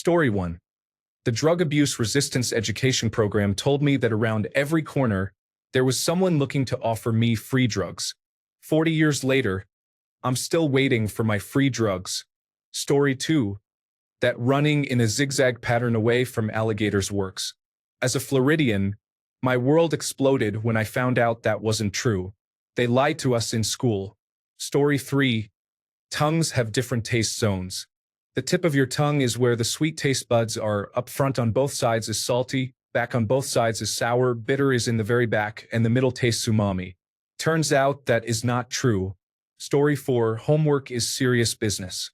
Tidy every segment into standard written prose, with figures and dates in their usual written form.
Story 1. The Drug Abuse Resistance Education Program told me that around every corner, there was someone looking to offer me free drugs. 40 years later, I'm still waiting for my free drugs. Story 2. That running in a zigzag pattern away from alligators works. As a Floridian, my world exploded when I found out that wasn't true. They lied to us in school. Story 3. Tongues have different taste zones. The tip of your tongue is where the sweet taste buds are. Up front on both sides is salty, back on both sides is sour, bitter is in the very back, and the middle tastes umami. Turns out that is not true. Story 4. Homework is serious business.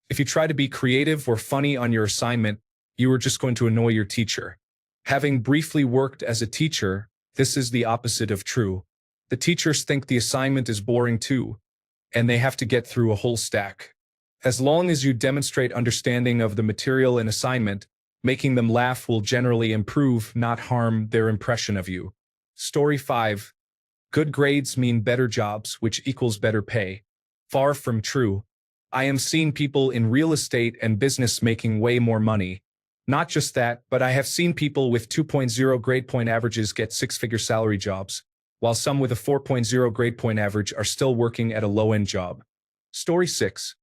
If you try to be creative or funny on your assignment, you are just going to annoy your teacher. Having briefly worked as a teacher, this is the opposite of true. The teachers think the assignment is boring too, and they have to get through a whole stack. As long as you demonstrate understanding of the material and assignment, making them laugh will generally improve, not harm, their impression of you. Story 5. Good grades mean better jobs, which equals better pay. Far from true. I am seeing people in real estate and business making way more money. Not just that, but I have seen people with 2.0 grade point averages get six-figure salary jobs, while some with a 4.0 grade point average are still working at a low-end job. Story 6.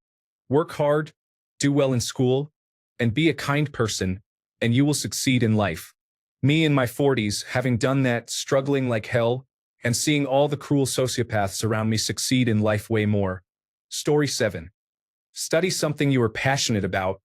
Work hard, do well in school, and be a kind person, and you will succeed in life. Me in my 40s, having done that, struggling like hell, and seeing all the cruel sociopaths around me succeed in life way more. Story 7. Study something you are passionate about,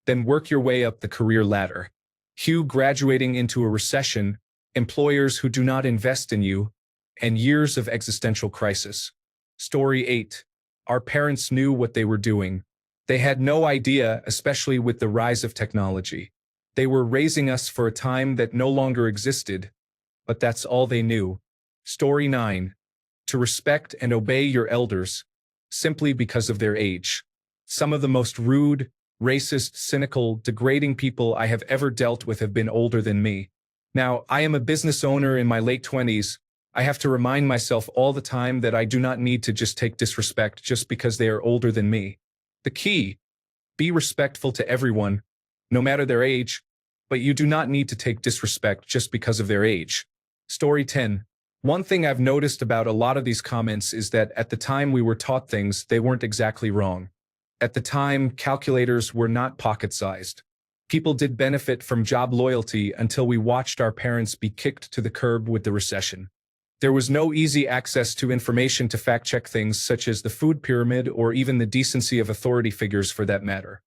then work your way up the career ladder. Hugh graduating into a recession, employers who do not invest in you, and years of existential crisis. Story 8. Our parents knew what they were doing. They had no idea, especially with the rise of technology. They were raising us for a time that no longer existed, but that's all they knew. Story 9. To respect and obey your elders, simply because of their age. Some of the most rude, racist, cynical, degrading people I have ever dealt with have been older than me. Now, I am a business owner in my late 20s. I have to remind myself all the time that I do not need to just take disrespect just because they are older than me. The key: be respectful to everyone, no matter their age, but you do not need to take disrespect just because of their age. Story 10. One thing I've noticed about a lot of these comments is that at the time we were taught things, they weren't exactly wrong. At the time, calculators were not pocket-sized. People did benefit from job loyalty until we watched our parents be kicked to the curb with the recession. There was no easy access to information to fact-check things such as the food pyramid or even the decency of authority figures for that matter.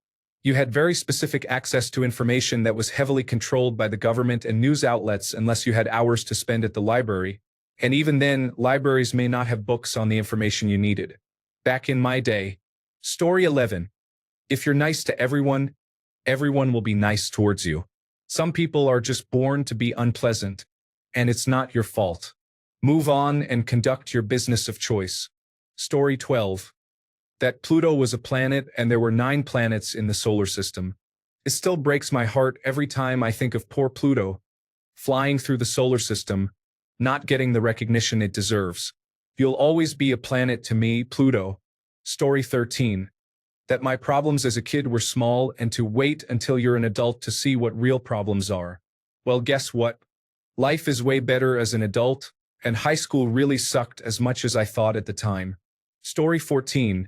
You had very specific access to information that was heavily controlled by the government and news outlets unless you had hours to spend at the library, and even then, libraries may not have books on the information you needed. Back in my day. Story 11. If you're nice to everyone, everyone will be nice towards you. Some people are just born to be unpleasant, and it's not your fault. Move on and conduct your business of choice. Story 12. That Pluto was a planet and there were 9 planets in the solar system. It still breaks my heart every time I think of poor Pluto, flying through the solar system, not getting the recognition it deserves. You'll always be a planet to me, Pluto. Story 13. That my problems as a kid were small and to wait until you're an adult to see what real problems are. Well, guess what? Life is way better as an adult, and high school really sucked as much as I thought at the time. Story 14.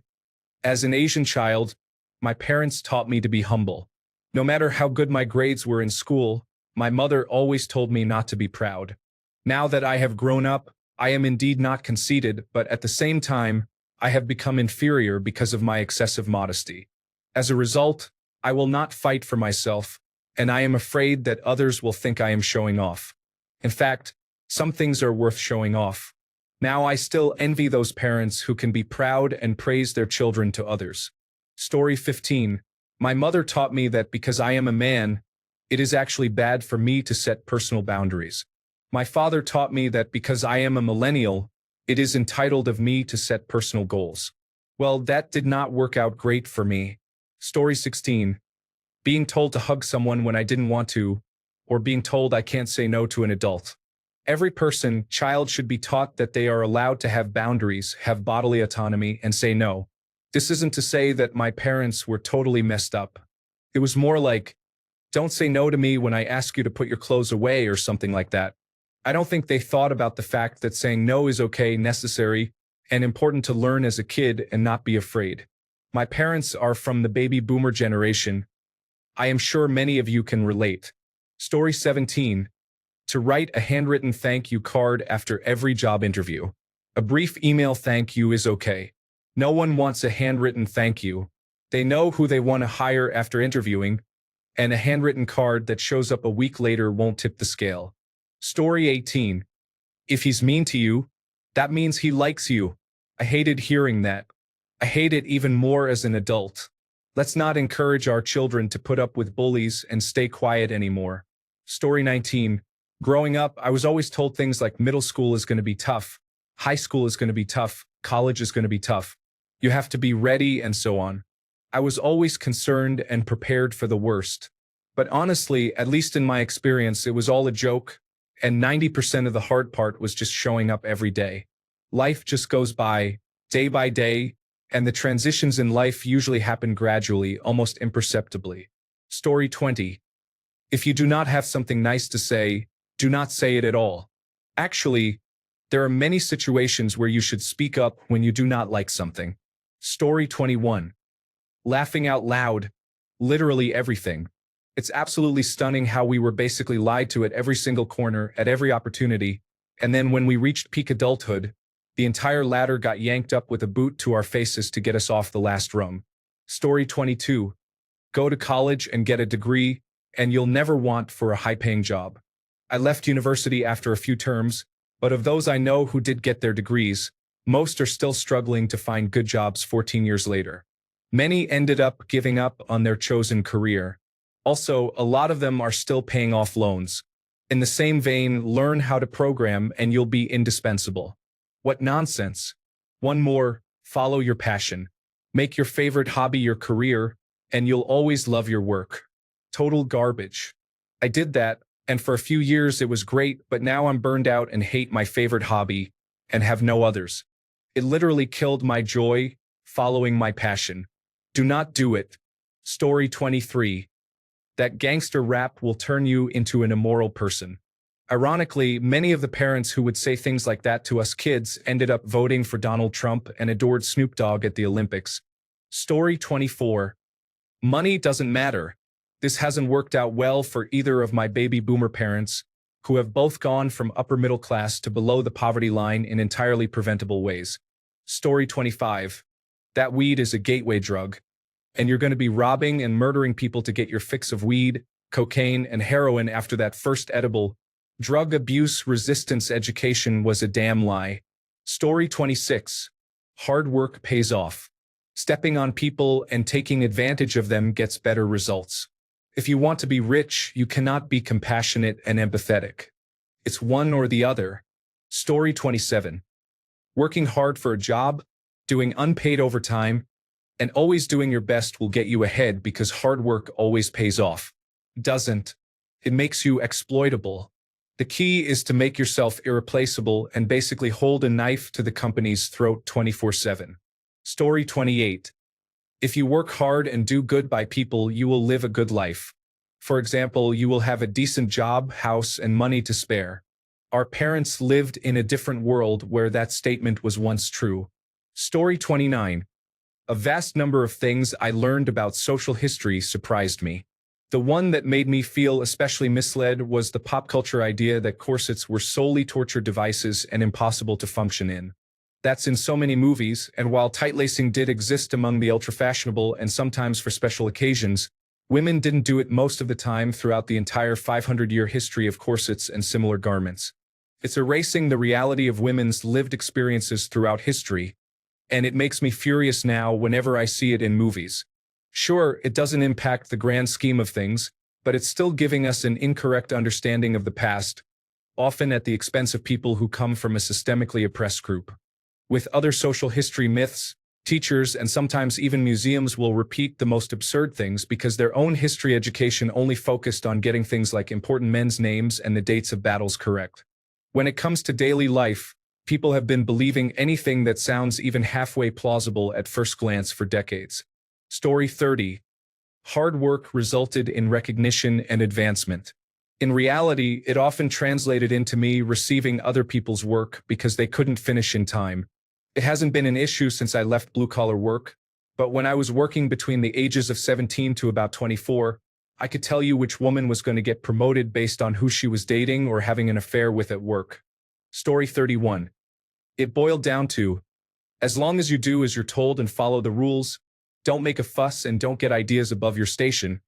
As an Asian child, my parents taught me to be humble. No matter how good my grades were in school, my mother always told me not to be proud. Now that I have grown up, I am indeed not conceited, but at the same time, I have become inferior because of my excessive modesty. As a result, I will not fight for myself, and I am afraid that others will think I am showing off. In fact, some things are worth showing off. Now I still envy those parents who can be proud and praise their children to others. Story 15. My mother taught me that because I am a man, it is actually bad for me to set personal boundaries. My father taught me that because I am a millennial, it is entitled of me to set personal goals. Well, that did not work out great for me. Story 16. Being told to hug someone when I didn't want to, or being told I can't say no to an adult. Every child should be taught that they are allowed to have boundaries, have bodily autonomy, and say no. This isn't to say that my parents were totally messed up. It was more like, Don't say no to me when I ask you to put your clothes away or something like that. I don't think they thought about the fact that saying no is okay, necessary, and important to learn as a kid and not be afraid. My parents are from the baby boomer generation. I am sure many of you can relate. Story 17. To write a handwritten thank you card after every job interview. A brief email thank you is okay. No one wants a handwritten thank you. They know who they want to hire after interviewing, and a handwritten card that shows up a week later won't tip the scale. Story 18. If he's mean to you, that means he likes you. I hated hearing that. I hate it even more as an adult. Let's not encourage our children to put up with bullies and stay quiet anymore. Story 19. Growing up, I was always told things like middle school is going to be tough, high school is going to be tough, college is going to be tough. You have to be ready and so on. I was always concerned and prepared for the worst. But honestly, at least in my experience, it was all a joke, and 90% of the hard part was just showing up every day. Life just goes by day, and the transitions in life usually happen gradually, almost imperceptibly. Story 20. If you do not have something nice to say, do not say it at all. Actually, there are many situations where you should speak up when you do not like something. Story 21. Laughing out loud. Literally everything. It's absolutely stunning how we were basically lied to at every single corner, at every opportunity, and then when we reached peak adulthood, the entire ladder got yanked up with a boot to our faces to get us off the last rung. Story 22. Go to college and get a degree, and you'll never want for a high-paying job. I left university after a few terms, but of those I know who did get their degrees, most are still struggling to find good jobs 14 years later. Many ended up giving up on their chosen career. Also, a lot of them are still paying off loans. In the same vein, learn how to program and you'll be indispensable. What nonsense. One more, follow your passion. Make your favorite hobby your career, and you'll always love your work. Total garbage. I did that, and for a few years it was great, but now I'm burned out and hate my favorite hobby, and have no others. It literally killed my joy, following my passion. Do not do it. Story 23. That gangster rap will turn you into an immoral person. Ironically, many of the parents who would say things like that to us kids ended up voting for Donald Trump and adored Snoop Dogg at the Olympics. Story 24. Money doesn't matter. This hasn't worked out well for either of my baby boomer parents, who have both gone from upper middle class to below the poverty line in entirely preventable ways. Story 25. That weed is a gateway drug, and you're going to be robbing and murdering people to get your fix of weed, cocaine, and heroin after that first edible. Drug abuse resistance education was a damn lie. Story 26. Hard work pays off. Stepping on people and taking advantage of them gets better results. If you want to be rich, you cannot be compassionate and empathetic. It's one or the other. Story 27. Working hard for a job, doing unpaid overtime, and always doing your best will get you ahead because hard work always pays off. Doesn't. It makes you exploitable. The key is to make yourself irreplaceable and basically hold a knife to the company's throat 24/7. Story 28. If you work hard and do good by people, you will live a good life. For example, you will have a decent job, house, and money to spare. Our parents lived in a different world where that statement was once true. Story 29. A vast number of things I learned about social history surprised me. The one that made me feel especially misled was the pop culture idea that corsets were solely torture devices and impossible to function in. That's in so many movies, and while tight-lacing did exist among the ultra-fashionable and sometimes for special occasions, women didn't do it most of the time throughout the entire 500-year history of corsets and similar garments. It's erasing the reality of women's lived experiences throughout history, and it makes me furious now whenever I see it in movies. Sure, it doesn't impact the grand scheme of things, but it's still giving us an incorrect understanding of the past, often at the expense of people who come from a systemically oppressed group. With other social history myths, teachers and sometimes even museums will repeat the most absurd things because their own history education only focused on getting things like important men's names and the dates of battles correct. When it comes to daily life, people have been believing anything that sounds even halfway plausible at first glance for decades. Story 30. Hard work resulted in recognition and advancement. In reality, it often translated into me receiving other people's work because they couldn't finish in time. It hasn't been an issue since I left blue-collar work, but when I was working between the ages of 17 to about 24, I could tell you which woman was going to get promoted based on who she was dating or having an affair with at work. Story 31. It boiled down to, as long as you do as you're told and follow the rules, don't make a fuss and don't get ideas above your station,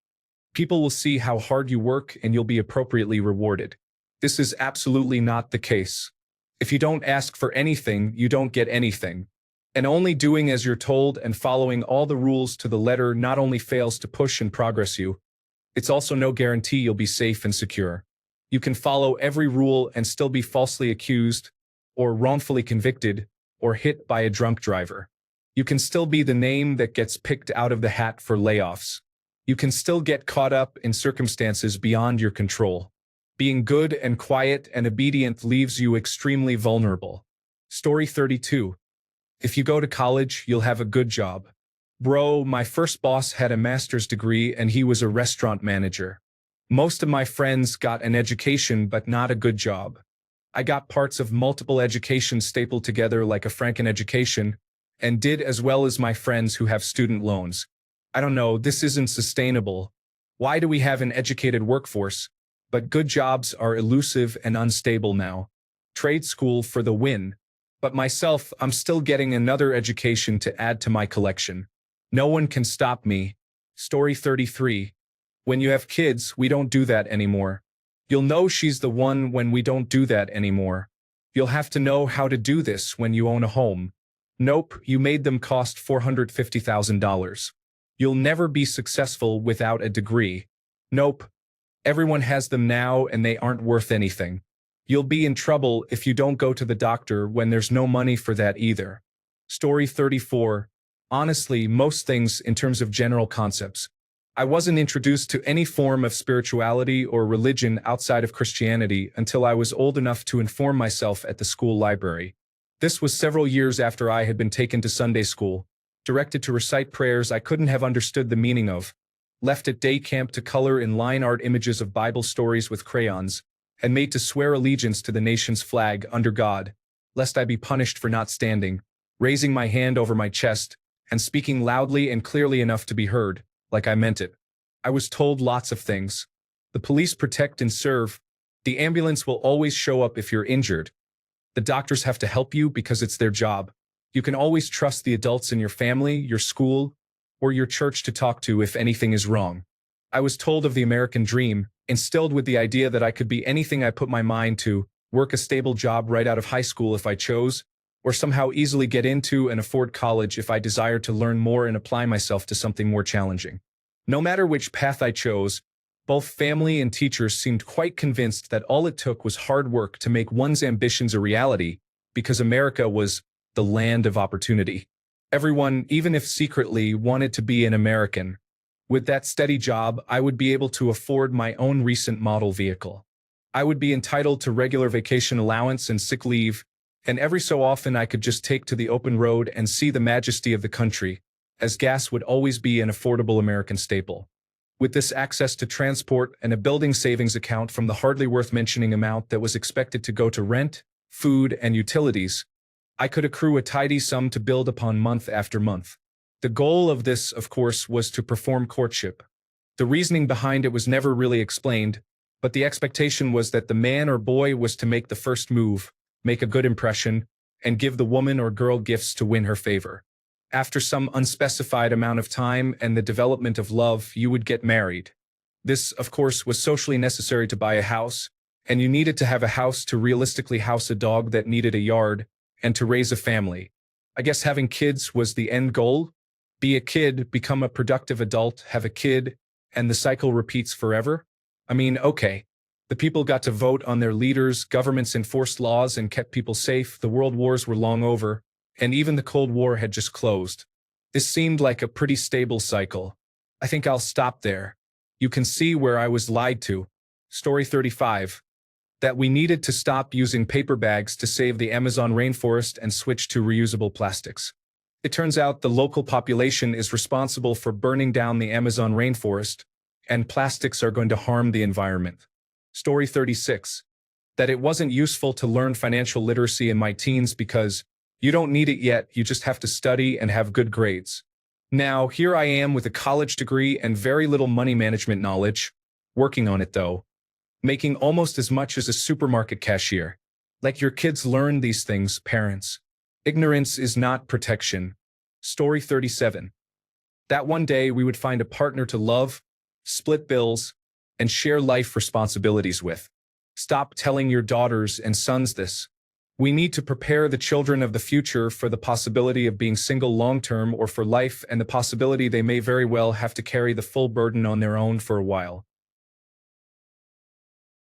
people will see how hard you work and you'll be appropriately rewarded. This is absolutely not the case. If you don't ask for anything, you don't get anything. And only doing as you're told and following all the rules to the letter not only fails to push and progress you, it's also no guarantee you'll be safe and secure. You can follow every rule and still be falsely accused, or wrongfully convicted, or hit by a drunk driver. You can still be the name that gets picked out of the hat for layoffs. You can still get caught up in circumstances beyond your control. Being good and quiet and obedient leaves you extremely vulnerable. Story 32. If you go to college, you'll have a good job. Bro, my first boss had a master's degree and he was a restaurant manager. Most of my friends got an education but not a good job. I got parts of multiple educations stapled together like a Franken education and did as well as my friends who have student loans. I don't know, this isn't sustainable. Why do we have an educated workforce? But good jobs are elusive and unstable now. Trade school for the win. But myself, I'm still getting another education to add to my collection. No one can stop me. Story 33. When you have kids, we don't do that anymore. You'll know she's the one when we don't do that anymore. You'll have to know how to do this when you own a home. Nope, you made them cost $450,000. You'll never be successful without a degree. Nope. Everyone has them now and they aren't worth anything. You'll be in trouble if you don't go to the doctor when there's no money for that either. Story 34. Honestly, most things in terms of general concepts. I wasn't introduced to any form of spirituality or religion outside of Christianity until I was old enough to inform myself at the school library. This was several years after I had been taken to Sunday school, directed to recite prayers I couldn't have understood the meaning of, left at day camp to color in line art images of Bible stories with crayons, and made to swear allegiance to the nation's flag under God, lest I be punished for not standing, raising my hand over my chest, and speaking loudly and clearly enough to be heard, like I meant it. I was told lots of things. The police protect and serve. The ambulance will always show up if you're injured. The doctors have to help you because it's their job. You can always trust the adults in your family, your school, or your church to talk to if anything is wrong. I was told of the American dream, instilled with the idea that I could be anything I put my mind to, work a stable job right out of high school if I chose, or somehow easily get into and afford college if I desired to learn more and apply myself to something more challenging. No matter which path I chose, both family and teachers seemed quite convinced that all it took was hard work to make one's ambitions a reality, because America was the land of opportunity. Everyone, even if secretly, wanted to be an American. With that steady job, I would be able to afford my own recent model vehicle. I would be entitled to regular vacation allowance and sick leave, and every so often I could just take to the open road and see the majesty of the country, as gas would always be an affordable American staple. With this access to transport and a building savings account from the hardly worth mentioning amount that was expected to go to rent, food, and utilities, I could accrue a tidy sum to build upon month after month. The goal of this, of course, was to perform courtship. The reasoning behind it was never really explained, but the expectation was that the man or boy was to make the first move, make a good impression, and give the woman or girl gifts to win her favor. After some unspecified amount of time and the development of love, you would get married. This, of course, was socially necessary to buy a house, and you needed to have a house to realistically house a dog that needed a yard, and to raise a family. I guess having kids was the end goal. Be a kid, become a productive adult, have a kid, and the cycle repeats forever? I mean, okay. The people got to vote on their leaders, governments enforced laws and kept people safe, the world wars were long over, and even the Cold War had just closed. This seemed like a pretty stable cycle. I think I'll stop there. You can see where I was lied to. Story 35. That we needed to stop using paper bags to save the Amazon rainforest and switch to reusable plastics. It turns out the local population is responsible for burning down the Amazon rainforest, and plastics are going to harm the environment. Story 36. That it wasn't useful to learn financial literacy in my teens because you don't need it yet, you just have to study and have good grades. Now, here I am with a college degree and very little money management knowledge, working on it though, making almost as much as a supermarket cashier. Like your kids learn these things, parents. Ignorance is not protection. Story 37. That one day we would find a partner to love, split bills, and share life responsibilities with. Stop telling your daughters and sons this. We need to prepare the children of the future for the possibility of being single long-term or for life and the possibility they may very well have to carry the full burden on their own for a while.